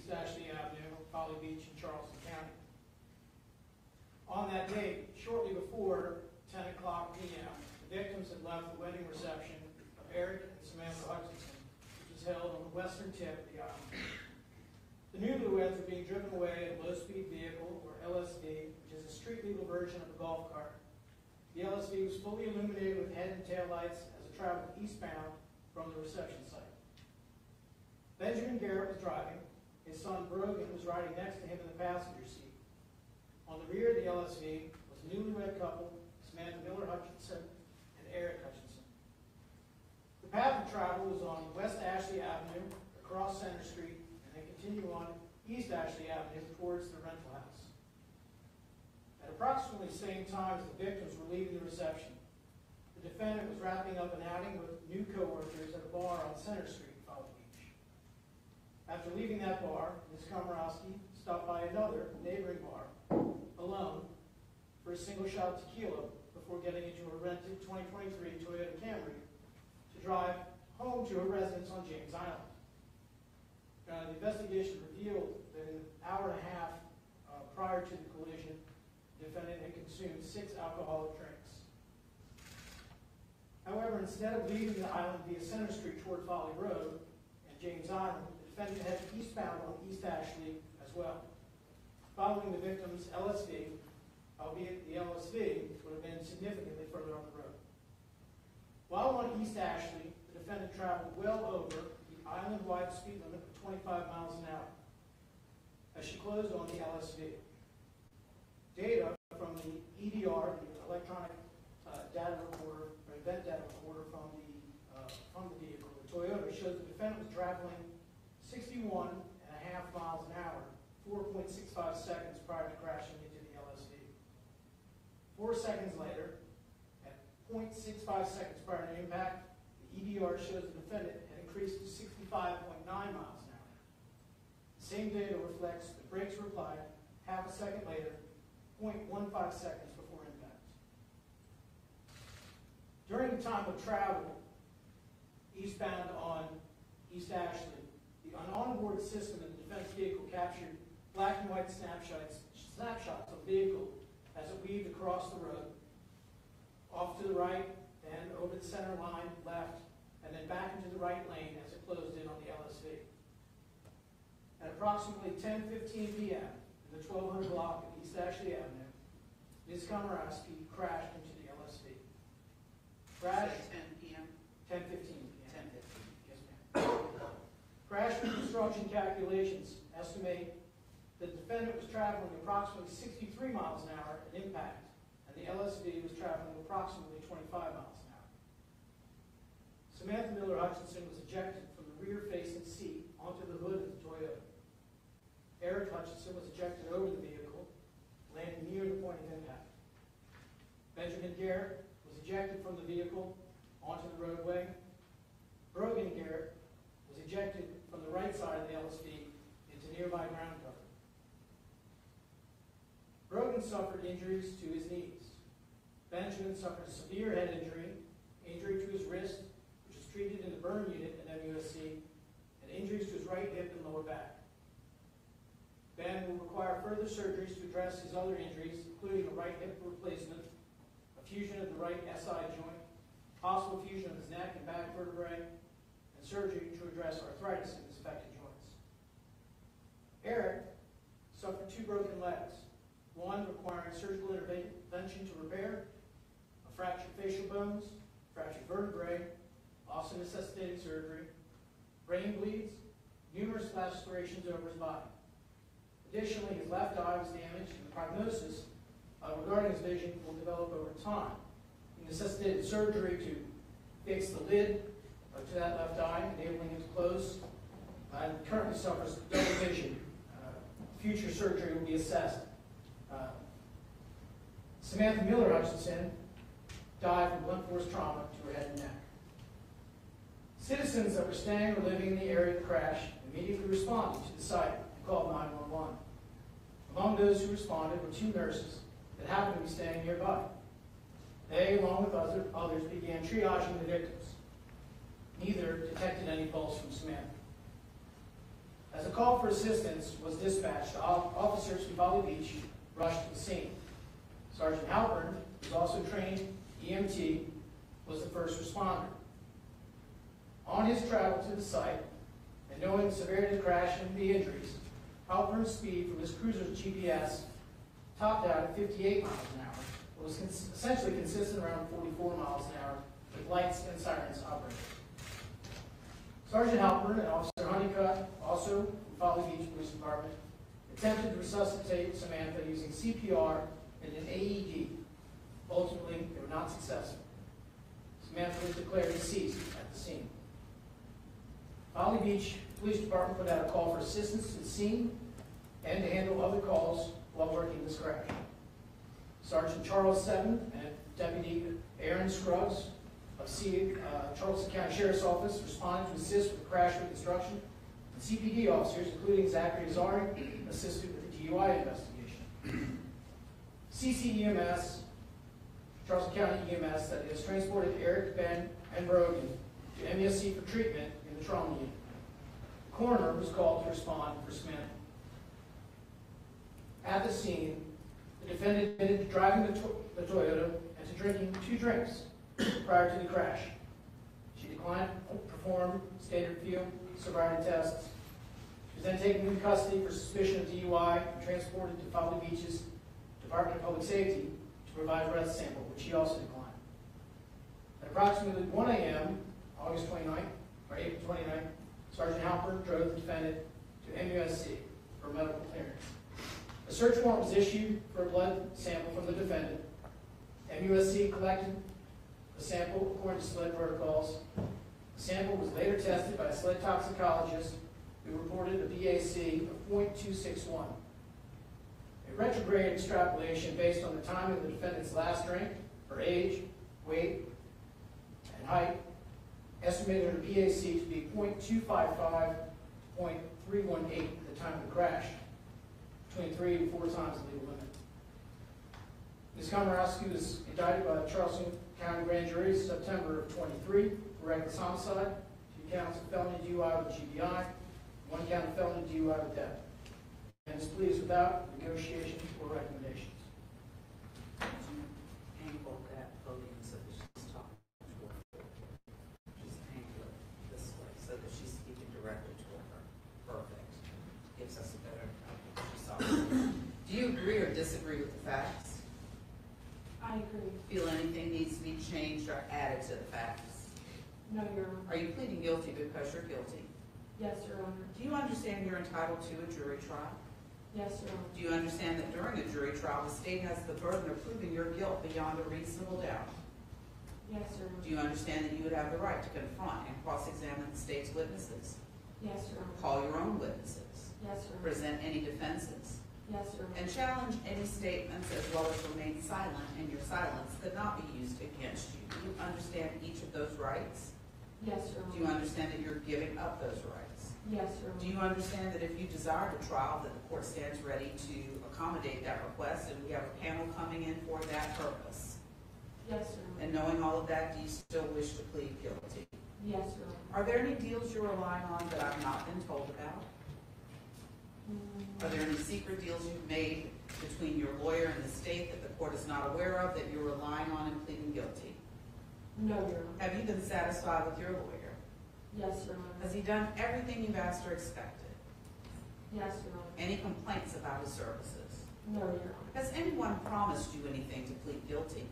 East Ashley Avenue, Folly Beach in Charleston County. On that date, shortly before 10 o'clock p.m., the victims had left the wedding reception of Aric and Samantha Hutchinson, which was held on the western tip of the island. The newlyweds were being driven away in a low-speed vehicle, or LSV, which is a street-legal version of a golf cart. The LSV was fully illuminated with head and tail lights as it traveled eastbound from the reception site. Benjamin Garrett was driving. His son Brogan was riding next to him in the passenger seat. On the rear of the LSV was a newlywed couple, Samantha Miller Hutchinson and Aric Hutchinson. The path of travel was on West Ashley Avenue, across Center Street, and then continue on East Ashley Avenue towards the rental house. At approximately the same time as the victims were leaving the reception, the defendant was wrapping up an outing with new co-workers at a bar on Center Street in Folly Beach. After leaving that bar, Ms. Komoroski stopped by another neighboring bar, alone, for a single shot of tequila before getting into a rented 2023 Toyota Camry to drive home to her residence on James Island. The investigation revealed that in an hour and a half prior to the collision, the defendant had consumed 6 alcoholic drinks. However, instead of leaving the island via Center Street toward Folly Road and James Island, the defendant headed eastbound on East Ashley as well, following the victim's LSV, albeit the LSV would have been significantly further up the road. While on East Ashley, the defendant traveled well over the island-wide speed limit of 25 miles an hour as she closed on the LSV. Data from the EDR, the electronic data recorder, or event data recorder from the vehicle, the Toyota, shows the defendant was traveling 61.5 miles an hour, 4.65 seconds prior to crashing into the LSV. 4 seconds later, at 0.65 seconds prior to impact, the EDR shows the defendant had increased to 65.9 miles an hour. The same data reflects the brakes were applied half a second later, 0.15 seconds before impact. During the time of travel eastbound on East Ashley, the onboard system in the defense vehicle captured black and white snapshots of the vehicle as it weaved across the road, off to the right, then over the center line, left, and then back into the right lane as it closed in on the LSV. At approximately 10:15 p.m., in the 1200 block of East Ashley Avenue, Ms. Komoroski crashed into the LSV. Crash 10 p.m. 10:15 p.m. 10:15. Yes, ma'am. Crash reconstruction calculations estimate that the defendant was traveling approximately 63 miles an hour at impact, and the LSV was traveling approximately 25 miles an hour. Samantha Miller Hutchinson was ejected from the rear-facing seat onto the hood of the Toyota. Aric Hutchinson was ejected over the vehicle, landing near the point of impact. Benjamin Garrett was ejected from the vehicle onto the roadway. Brogan Garrett was ejected from the right side of the LSV into nearby ground cover. Brogan suffered injuries to his knees. Benjamin suffered a severe head injury, injury to his wrist, which was treated in the burn unit at MUSC, and injuries to his right hip and lower back. Ben will require further surgeries to address his other injuries, including a right hip replacement, a fusion of the right SI joint, possible fusion of his neck and back vertebrae, and surgery to address arthritis in his affected joints. Aric suffered 2 broken legs, one requiring surgical intervention to repair, a fractured facial bones, fractured vertebrae, also necessitating surgery, brain bleeds, numerous lacerations over his body. Additionally, his left eye was damaged, and the prognosis regarding his vision will develop over time. He necessitated surgery to fix the lid to that left eye, enabling it to close, and currently suffers double vision. Future surgery will be assessed. Samantha Miller Hutchinson died from blunt force trauma to her head and neck. Citizens that were staying or living in the area of the crash immediately responded to the site and called 911. Among those who responded were 2 nurses that happened to be staying nearby. They, along with others, began triaging the victims. Neither detected any pulse from Samantha. As a call for assistance was dispatched, officers from Valley Beach rushed to the scene. Sergeant Halpern, who was also trained EMT, was the first responder. On his travel to the site, and knowing the severity of the crash and the injuries, Halpern's speed from his cruiser's GPS topped out at 58 miles an hour. It was essentially consistent around 44 miles an hour with lights and sirens operating. Sergeant Halpern and Officer Honeycutt, also from Folly Beach Police Department, attempted to resuscitate Samantha using CPR and an AED. Ultimately, they were not successful. Samantha was declared deceased at the scene. Folly Beach Police Department put out a call for assistance to the scene and to handle other calls while working this crash. Sergeant Charles Seven and Deputy Aaron Scruggs of Charleston County Sheriff's Office responded to assist with crash reconstruction, and CPD officers, including Zachary Azari, assisted with the DUI investigation. CCEMS, Charleston County EMS, that has transported Aric, Ben, and Brogan to MSC for treatment in the trauma unit. The coroner was called to respond for Samantha. At the scene, the defendant admitted to driving the Toyota and to drinking 2 drinks prior to the crash. She declined to perform standard field sobriety tests. She was then taken into custody for suspicion of DUI and transported to Folly Beach's Department of Public Safety to provide a breath sample, which she also declined. At approximately 1 a.m., August 29th, or April 29th, Sergeant Halpern drove the defendant to MUSC for medical clearance. A search warrant was issued for a blood sample from the defendant. MUSC collected the sample according to SLED protocols. The sample was later tested by a SLED toxicologist who reported a BAC of .261. A retrograde extrapolation based on the time of the defendant's last drink, her age, weight, and height, estimated her BAC to be .255, .318 at the time of the crash, between 3 and 4 times the legal limit. Ms. Komoroski was indicted by the Charleston County Grand Jury in September of 23 for reckless homicide, 2 counts of felony DUI with GBI, 1 count of felony DUI with death. And this plea is without negotiation or recommendations. Angle that podium so that she's talking to her. Just angle it this way so that she's speaking directly to her. Perfect. Gives us a better Do you agree or disagree with the facts? I agree. Feel anything needs to be changed or added to the facts? No, Your Honor. Are you pleading guilty because you're guilty? Yes, Your Honor. Do you understand you're entitled to a jury trial? Yes, Your Honor. Do you understand that during a jury trial, the state has the burden of proving your guilt beyond a reasonable doubt? Yes, Your Honor. Do you understand that you would have the right to confront and cross-examine the state's witnesses? Yes, Your Honor. Call your own witnesses? Yes, Your Honor. Present any defenses? Yes, Your Honor. And challenge any statements as well as remain silent, and your silence could not be used against you. Do you understand each of those rights? Yes, Your Honor. Do you understand that you're giving up those rights? Yes, Your Honor. Do you understand that if you desire a trial, that the court stands ready to accommodate that request, and we have a panel coming in for that purpose? Yes, Your Honor. And knowing all of that, do you still wish to plead guilty? Yes, Your Honor. Are there any deals you're relying on that I've not been told about? Are there any secret deals you've made between your lawyer and the state that the court is not aware of that you're relying on in pleading guilty? No, Your Honor. Have you been satisfied with your lawyer? Yes, Your Honor. Has he done everything you've asked or expected? Yes, Your Honor. Any complaints about his services? No, Your Honor. Has anyone promised you anything to plead guilty?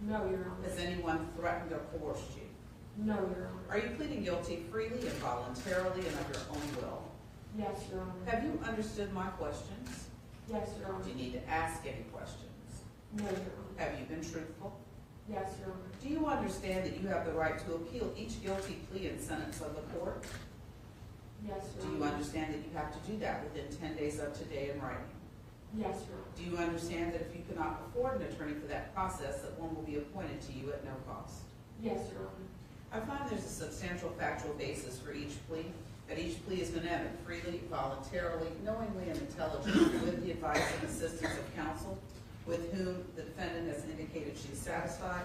No, Your Honor. Has anyone threatened or coerced you? No, Your Honor. Are you pleading guilty freely and voluntarily and of your own will? Yes, Your Honor. Have you understood my questions? Yes, Your Honor. Do you need to ask any questions? No, Your Honor. Have you been truthful? Yes, Your Honor. Do you understand that you have the right to appeal each guilty plea and sentence of the court? Yes, Do Your you Honor. understand that you have to do that within 10 days of today in writing? Yes, Your Honor. Do you understand that if you cannot afford an attorney for that process, that one will be appointed to you at no cost? Yes, Your Honor. I find there's a substantial factual basis for each plea, that each plea is going to end freely, voluntarily, knowingly, and intelligently with the advice and assistance of counsel, with whom the defendant has indicated she is satisfied.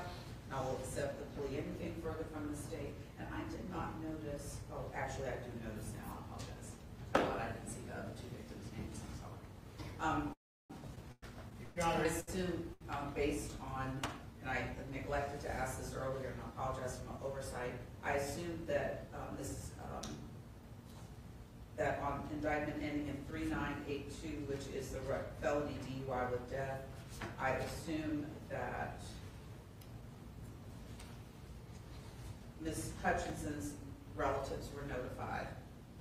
I will accept the plea. Anything further from the state? And I did not notice, oh, actually I do notice now, I apologize. I thought I can't see the other two victims' names, I'm sorry. Your I Honor, assume, based on, and I neglected to ask this earlier, and I apologize for my oversight, I assume that that on indictment ending in 3982, which is the felony DUI with death, I assume that Ms. Hutchinson's relatives were notified,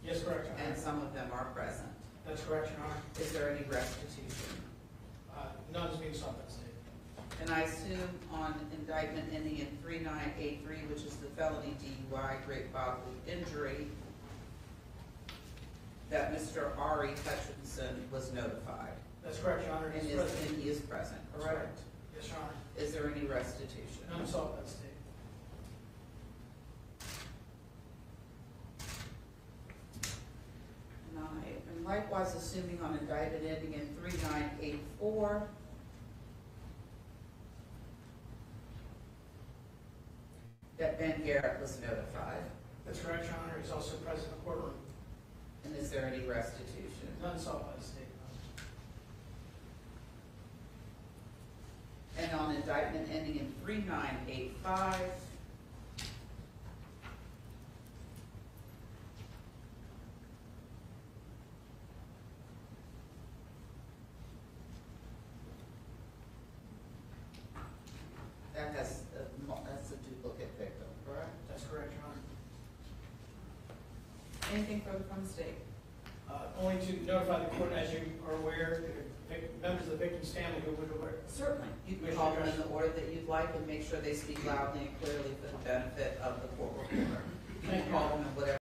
yes, correct, Your and Honor. some of them are present. That's correct, Your Honor. Is there any restitution? None is being sought by the state. And I assume on indictment ending in 3983, which is the felony DUI, great bodily injury, that Mr. Aric Hutchinson was notified. That's correct, Your Honor. And He's present. he is present, That's correct? Yes, Your Honor. Is there any restitution? None is sought by the state. And likewise assuming on indictment ending in 3984, that Ben Garrett was notified. That's correct, Your Honor. He's also present in the courtroom. And is there any restitution? None sought by the state. And on indictment ending in 3985, that's a duplicate victim, correct? That's correct, Your Honor. Anything further from the state? Only to notify the court, as you are aware, members of the victim's family who would aware. Certainly. You can call them in the order that you'd like and make sure they speak loudly and clearly for the benefit of the court.